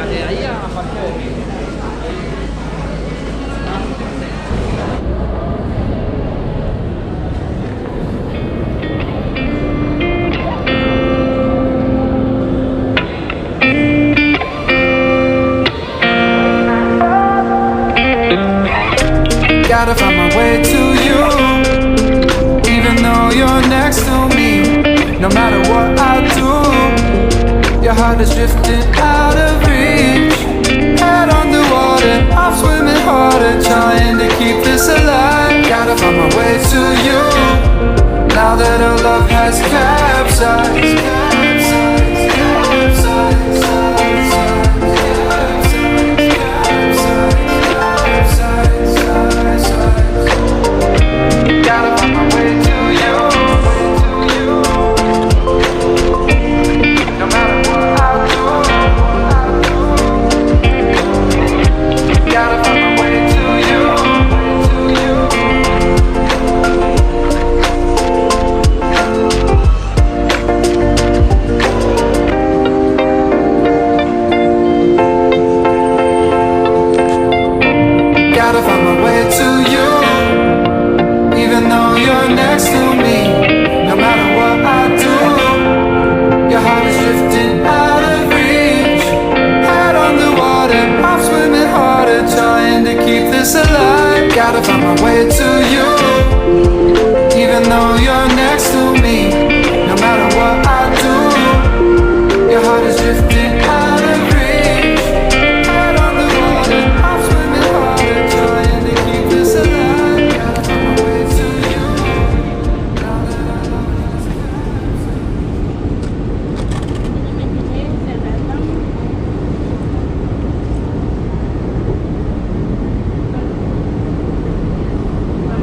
de ahí a Parque de Gotta find my way to you, even though you're next to me. No matter what I do, your heart is drifting out of reach. Head underwater, I'm swimming harder, trying to keep this alive. Gotta find my way to you, now that our love has capsized. Gotta find my way to you, no matter what I do. Gotta find my way to you. Gotta find my way to you, even though you're next to me. No matter what I do, your heart is drifting out of reach. Head underwater, I'm swimming harder, trying to keep this alive. Gotta find my way to you, even though you're next to me. No matter what I do, your heart is drifting out of reach. Head underwater, I'm swimming harder, trying to keep this alive. Gotta find my way to you, now that I love has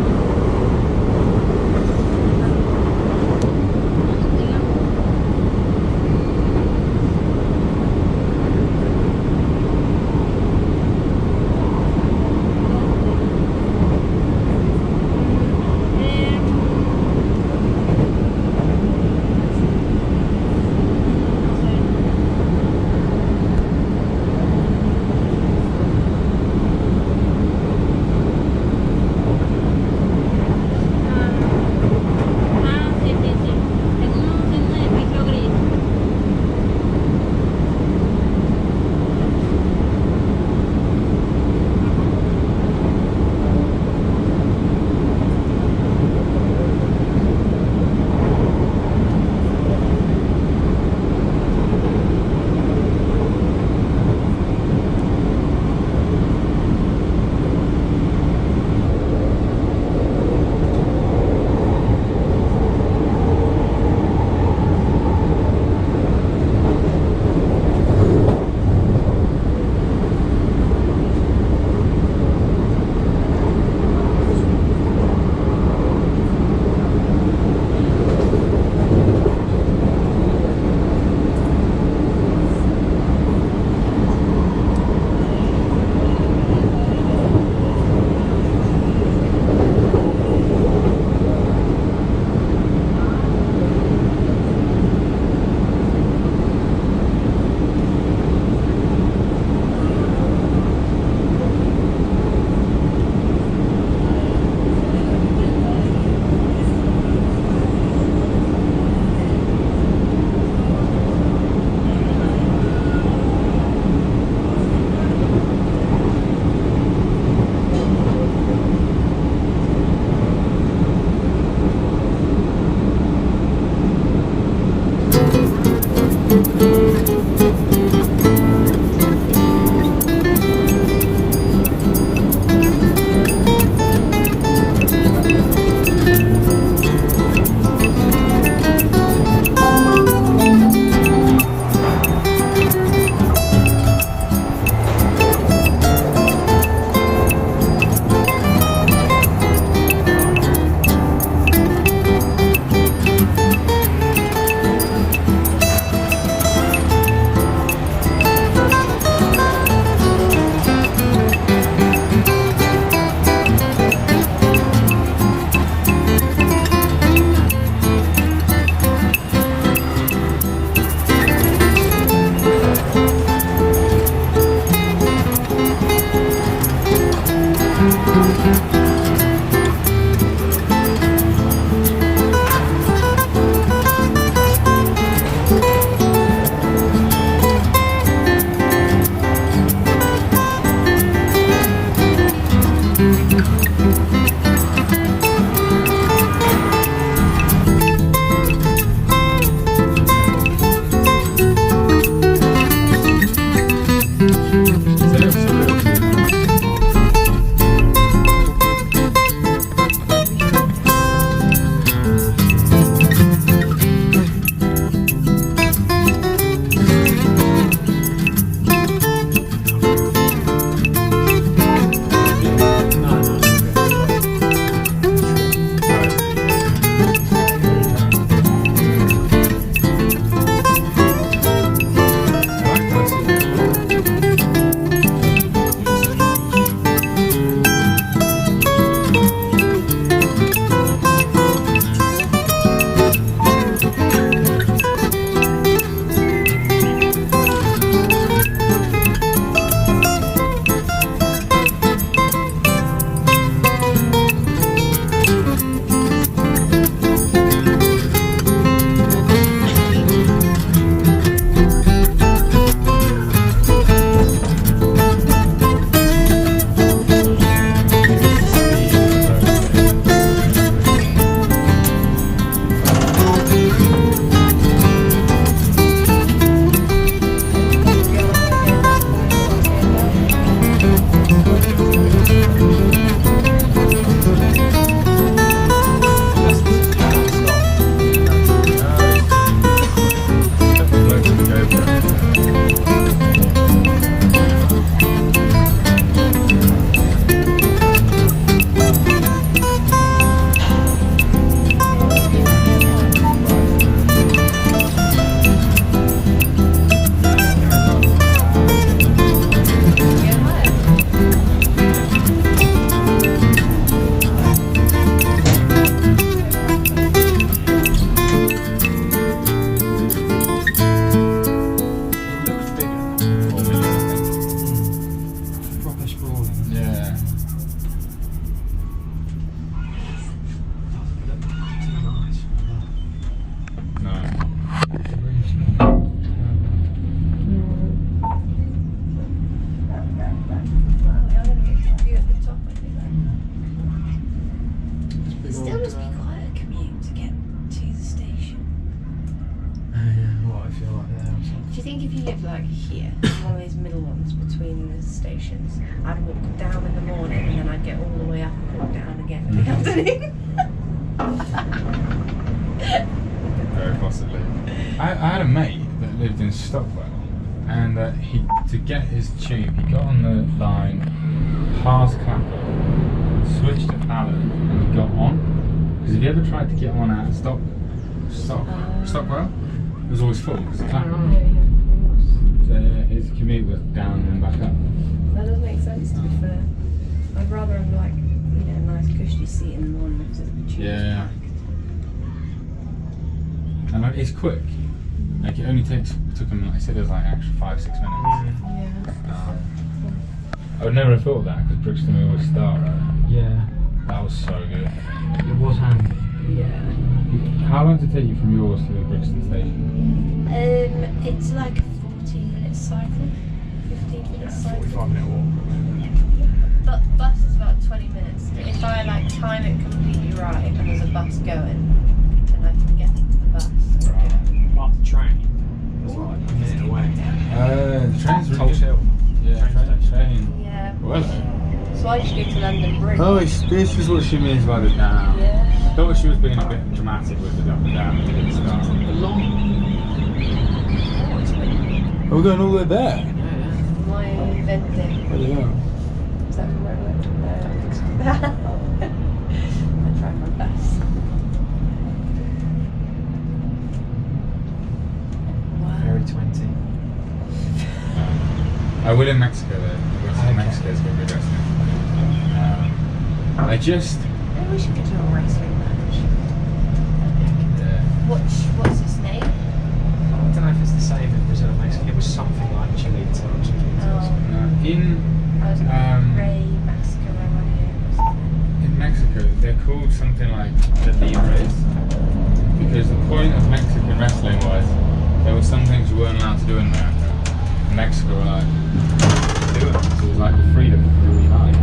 like here, one of these middle ones between the stations. I'd walk down in the morning and then I'd get all the way up and walk down again in the afternoon. Very possibly. I had a mate that lived in Stockwell, and to get his tube, he got on the line past Clapham, switched to Fallon, and he got on. Because have you ever tried to get on at Stockwell? It was always full because of Clapham. So his commute was down and back up. That does make sense, to be fair. I'd rather have like, you know, a nice cushy seat in the morning because the tube's packed. And like, it's quick. Like it only took him, like I said, it was like extra 5-6 minutes. Yeah. I would never have thought of that because Brixton we always start, right? Yeah. That was so good. It was handy. Yeah. How long did it take you from yours to the Brixton station? It's like a 14-minute cycle, 15-minute cycle. 45-minute walk. But bus is about 20 minutes. If I like time it completely right and there's a bus going, then I can get to the bus. But the train was like a minute away. The train's really Tulse Hill. Yeah, train. Yeah. Well, So I just go to London Bridge. oh, this is what she means by the down. Yeah. I thought she was being a bit dramatic with the down at the start. Are we going all the way there? My venting. Yeah. Is that where we're going? No, I think so. I tried my best. Wow. Very 20. I will in Mexico though. Mexico's got good wrestling. I just. Maybe we should go to a wrestling match. Yeah. What's his name? I don't know if it's the same in Brazil or Mexico. It was something like Chilito. In Ray Mascaroni. in Mexico, they're called something like the Libres because the point of Mexican wrestling was there were some things you weren't allowed to do in America. In Mexico were like do it. So it was like the freedom to do what you like.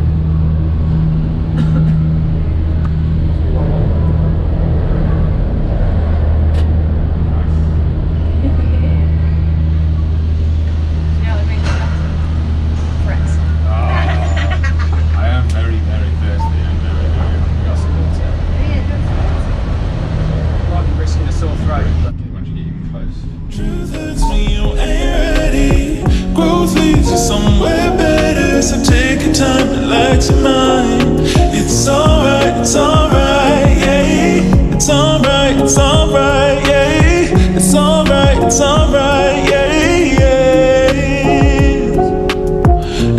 Somewhere better, so take your time, relax your mind. It's alright, yeah. It's alright, yeah. It's alright, yeah. It's alright, yeah.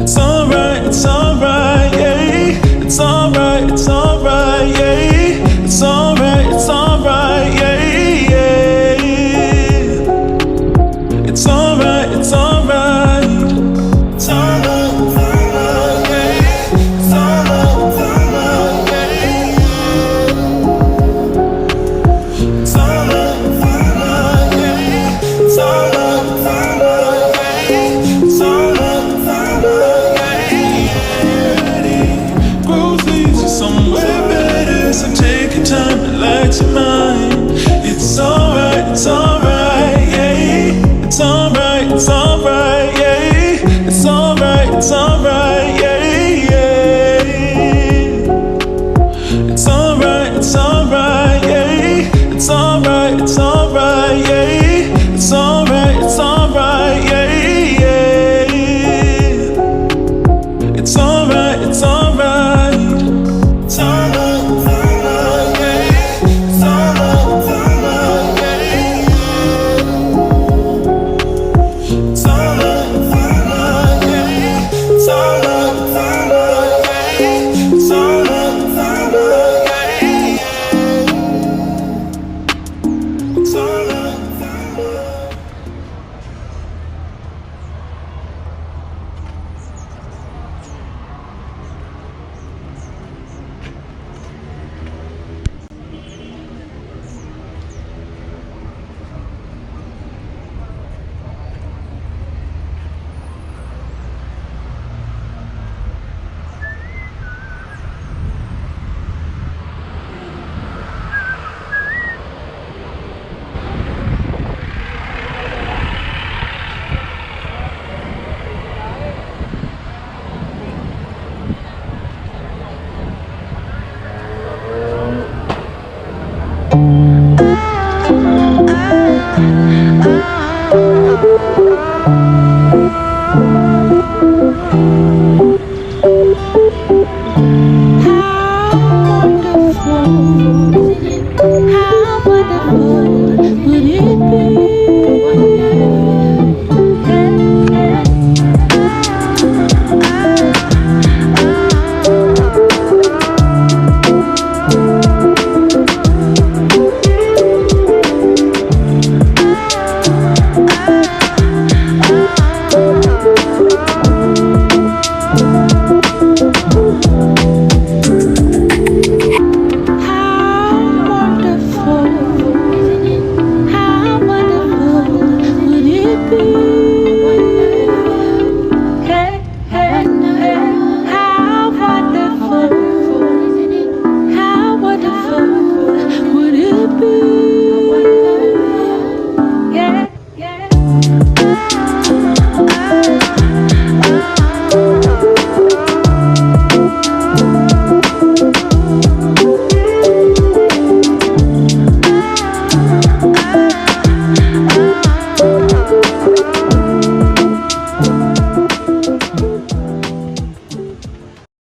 It's alright, yeah. It's alright, yeah. It's alright. Somewhere better, so take your time, relax your mind.